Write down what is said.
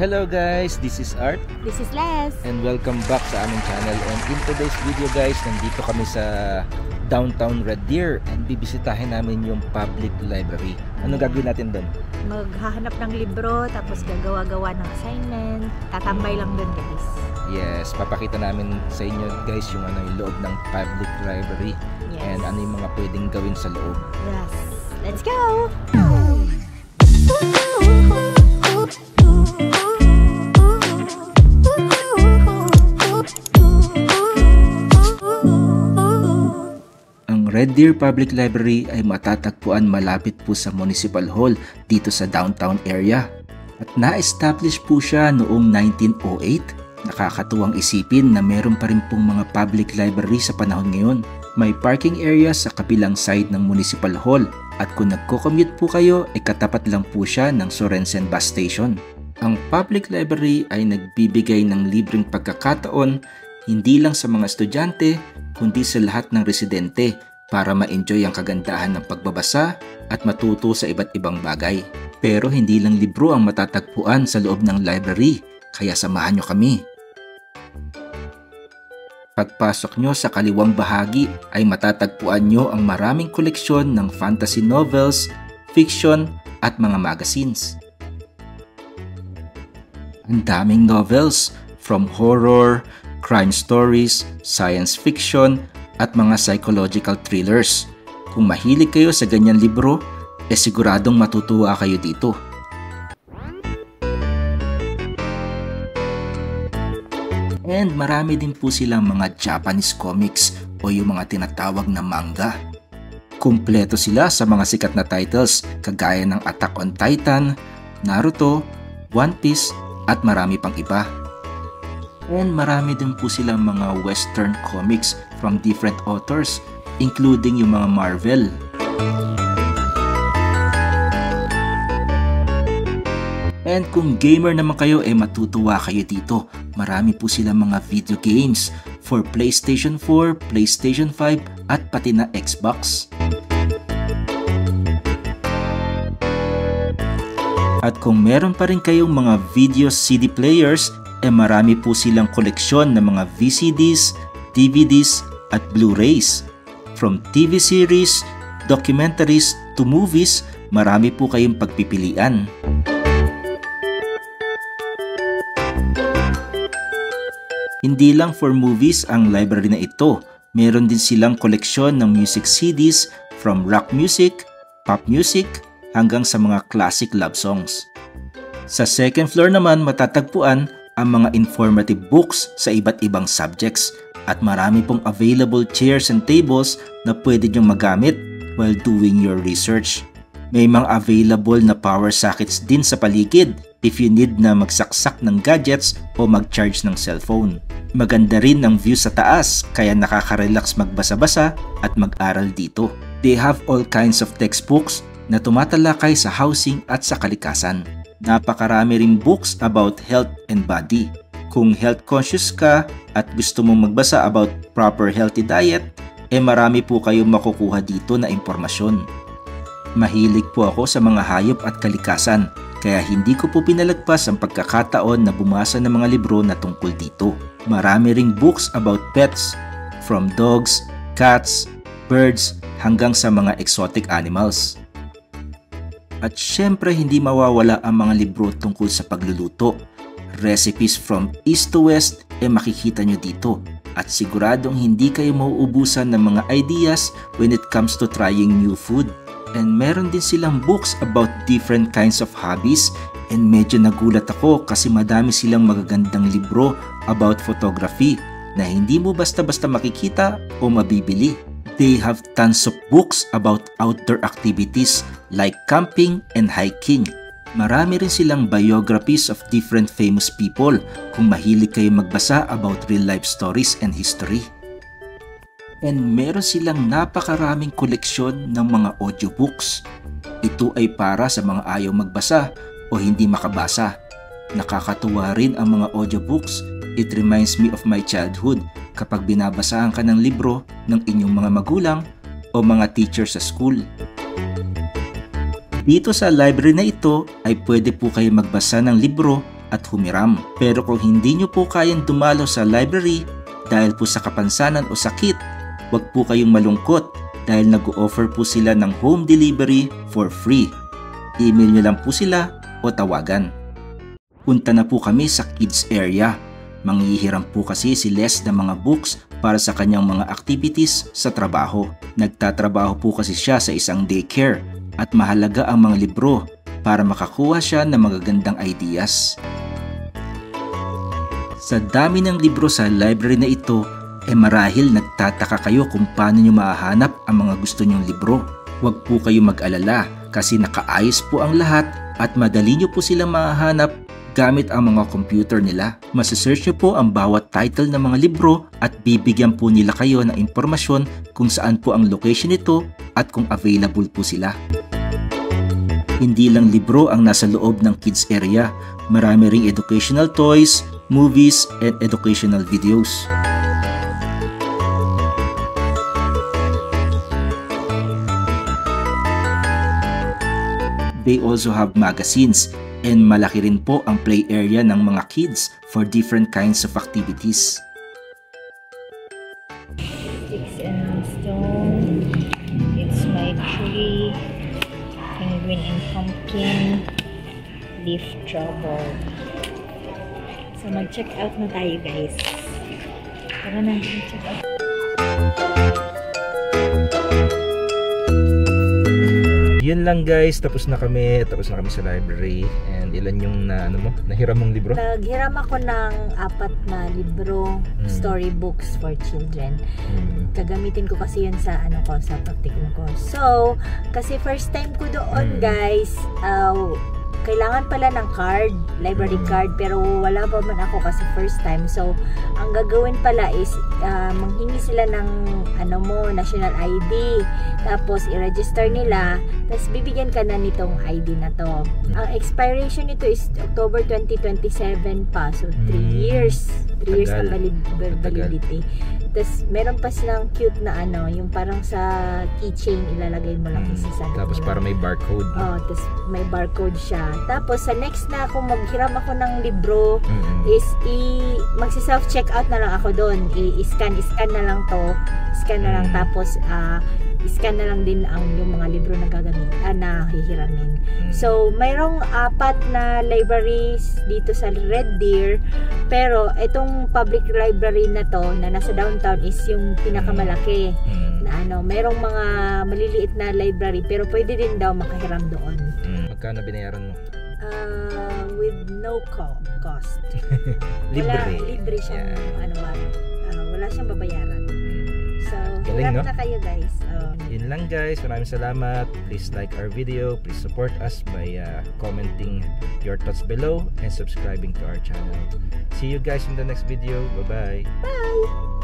Hello guys, this is Art. This is Les. And welcome back sa aming channel. And in today's video guys, nandito kami sa downtown Red Deer and bibisitahin namin yung public library. Ano gagawin natin doon? Maghahanap ng libro, tapos gagawa-gawa ng assignment. Tatambay lang doon guys. Yes, papakita namin sa inyo guys yung loob ng public library. Yes. And ano yung mga pwedeng gawin sa loob. Yes. Let's go! Red Deer Public Library ay matatagpuan malapit po sa Municipal Hall dito sa downtown area. At na-establish po siya noong 1908. Nakakatuwang isipin na meron pa rin pong mga public library sa panahon ngayon. May parking area sa kabilang side ng Municipal Hall at kung nagko-commute po kayo ay katapat lang po siya ng Sorensen Bus Station. Ang public library ay nagbibigay ng libreng pagkakataon hindi lang sa mga estudyante kundi sa lahat ng residente para ma-enjoy ang kagandahan ng pagbabasa at matuto sa iba't ibang bagay. Pero hindi lang libro ang matatagpuan sa loob ng library, kaya samahan nyo kami. Pagpasok nyo sa kaliwang bahagi ay matatagpuan nyo ang maraming koleksyon ng fantasy novels, fiction at mga magazines. Ang daming novels from horror, crime stories, science fiction, at mga psychological thrillers. Kung mahilig kayo sa ganyan libro, siguradong matutuwa kayo dito. And marami din po silang mga Japanese comics o yung mga tinatawag na manga. Kumpleto sila sa mga sikat na titles kagaya ng Attack on Titan, Naruto, One Piece at marami pang iba. And marami din po silang mga western comics from different authors, including yung mga Marvel. And kung gamer naman kayo, matutuwa kayo dito. Marami po silang mga video games for PlayStation 4, PlayStation 5 at pati na Xbox. At kung meron pa rin kayong mga video CD players, marami po silang koleksyon ng mga VCDs, DVDs at Blu-rays. From TV series, documentaries to movies, marami po kayong pagpipilian. Hindi lang for movies ang library na ito. Meron din silang koleksyon ng music CDs from rock music, pop music, hanggang sa mga classic love songs. Sa second floor naman matatagpuan ang mga informative books sa iba't ibang subjects at marami pong available chairs and tables na pwede nyong magamit while doing your research. May mga available na power sockets din sa paligid if you need na magsaksak ng gadgets o mag-charge ng cellphone. Maganda rin ang view sa taas kaya nakaka-relax magbasa-basa at mag-aral dito. They have all kinds of textbooks na tumatalakay sa housing at sa kalikasan. Napakarami ring books about health and body. Kung health conscious ka at gusto mong magbasa about proper healthy diet, marami po kayong makukuha dito na impormasyon. Mahilig po ako sa mga hayop at kalikasan, kaya hindi ko po pinalagpas ang pagkakataon na bumasa ng mga libro na tungkol dito. Marami ring books about pets, from dogs, cats, birds, hanggang sa mga exotic animals. At syempre hindi mawawala ang mga libro tungkol sa pagluluto. Recipes from east to west makikita nyo dito. At siguradong hindi kayo mauubusan ng mga ideas when it comes to trying new food. And meron din silang books about different kinds of hobbies. And medyo nagulat ako kasi madami silang magagandang libro about photography na hindi mo basta-basta makikita o mabibili. They have tons of books about outdoor activities like camping and hiking. Marami rin silang biographies of different famous people kung mahilig kayo magbasa about real life stories and history. And meron silang napakaraming koleksyon ng mga audiobooks. Ito ay para sa mga ayaw magbasa o hindi makabasa. Nakakatuwa rin ang mga audiobooks. It reminds me of my childhood kapag binabasahan ka ng libro ng inyong mga magulang o mga teacher sa school. Dito sa library na ito ay pwede po kayo magbasa ng libro at humiram. Pero kung hindi nyo po kayang dumalo sa library dahil po sa kapansanan o sakit, huwag po kayong malungkot dahil nag-o-offer po sila ng home delivery for free. Email nyo lang po sila o tawagan. Punta na po kami sa kids area. Manghihiram po kasi si Les ng mga books para sa kanyang mga activities sa trabaho. Nagtatrabaho po kasi siya sa isang daycare at mahalaga ang mga libro para makakuha siya ng magagandang ideas. Sa dami ng libro sa library na ito, marahil nagtataka kayo kung paano nyo mahahanap ang mga gusto nyong libro. Huwag po kayo mag-alala kasi nakaayos po ang lahat at madali nyo po silang mahahanap gamit ang mga computer nila. Masisearch nyo po ang bawat title ng mga libro at bibigyan po nila kayo ng impormasyon kung saan po ang location nito at kung available po sila. Hindi lang libro ang nasa loob ng kids area, marami ring educational toys, movies, and educational videos. They also have magazines, and malaki rin po ang play area ng mga kids for different kinds of activities. Sticks and stone. It's my tree. Penguin and pumpkin. Leaf trouble. So mag-check out na tayo, guys. Tara na, mag-check out. Yun lang guys, tapos na kami sa library. And ilan yung nahiram mong libro? Naghiram ako ng 4 na libro, storybooks for children. Kagamitin ko kasi yun sa sa practicum ko. So, kasi first time ko doon, guys, kailangan pala ng card, library card, pero wala pa man ako kasi first time. So, ang gagawin pala is manghingi sila ng national ID. Tapos, i-register nila. Tapos, bibigyan ka na nitong ID na to. Ang expiration nito is October 2027 pa. So, 3 years. 3 years ang validity. Tapos, meron pa silang cute na yung parang sa keychain, ilalagay mo lang isa sa tapos para may barcode. Tapos may barcode siya. Tapos, sa next na kung maghiram ako ng libro, is magsi-self-checkout na lang ako doon. I-scan na lang to. Scan na lang. Tapos, scan na lang din yung mga libro na na hihiramin. So, mayroong 4 na libraries dito sa Red Deer, pero itong public library na to na nasa downtown is yung pinakamalaki na mayroong mga maliliit na library pero pwede din daw makahiram doon. Magkano binayaran mo? With no cost. Libre siya. Wala siyang babayaran. So, hirap na kayo, guys. Yun lang guys, maraming salamat. Please like our video, please support us by commenting your thoughts below and subscribing to our channel. See you guys in the next video. Bye-bye. Bye!